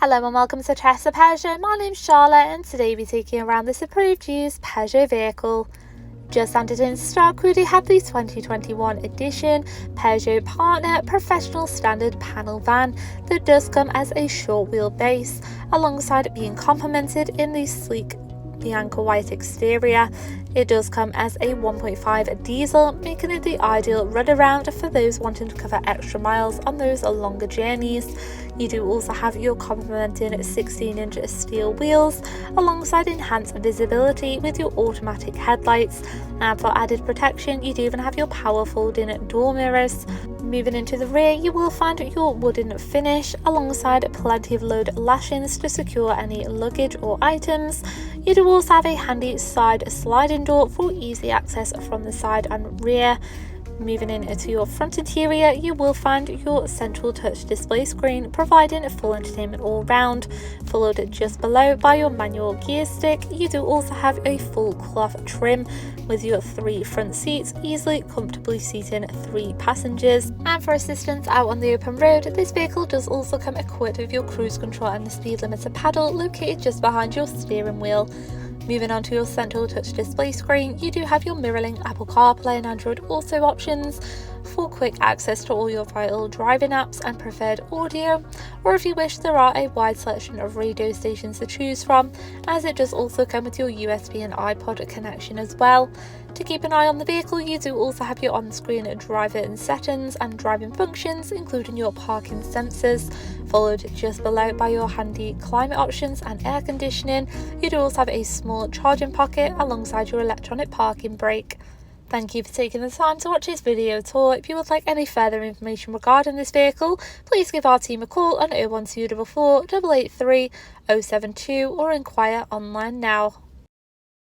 Hello and welcome to Tessa Peugeot. My name's Charlotte and today we're taking around this approved used Peugeot vehicle. Just handed in stock, we do have the 2021 edition Peugeot Partner Professional Standard Panel Van that does come as a short wheelbase, alongside it being complemented in the sleek Bianca white exterior. It does come as a 1.5 diesel, making it the ideal runaround for those wanting to cover extra miles on those longer journeys. You do also have your complementing 16-inch steel wheels, alongside enhanced visibility with your automatic headlights, and for added protection you do even have your power folding door mirrors. Moving into the rear, you will find your wooden finish alongside plenty of load lashings to secure any luggage or items. You do also have a handy side sliding door for easy access from the side and rear. Moving into your front interior, you will find your central touch display screen, providing full entertainment all round, followed just below by your manual gear stick. You do also have a full cloth trim with your 3 front seats, easily comfortably seating 3 passengers. And for assistance out on the open road, this vehicle does also come equipped with your cruise control and the speed limiter paddle located just behind your steering wheel. Moving on to your central touch display screen, you do have your mirroring Apple CarPlay and Android Auto options for quick access to all your vital driving apps and preferred audio, or if you wish, there are a wide selection of radio stations to choose from, as it does also come with your USB and iPod connection as well. To keep an eye on the vehicle, you do also have your on-screen driver and settings and driving functions, including your parking sensors, followed just below by your handy climate options and air conditioning. You do also have a small charging pocket alongside your electronic parking brake. Thank you for taking the time to watch this video tour. If you would like any further information regarding this vehicle, please give our team a call on 01244 883 072 or inquire online now.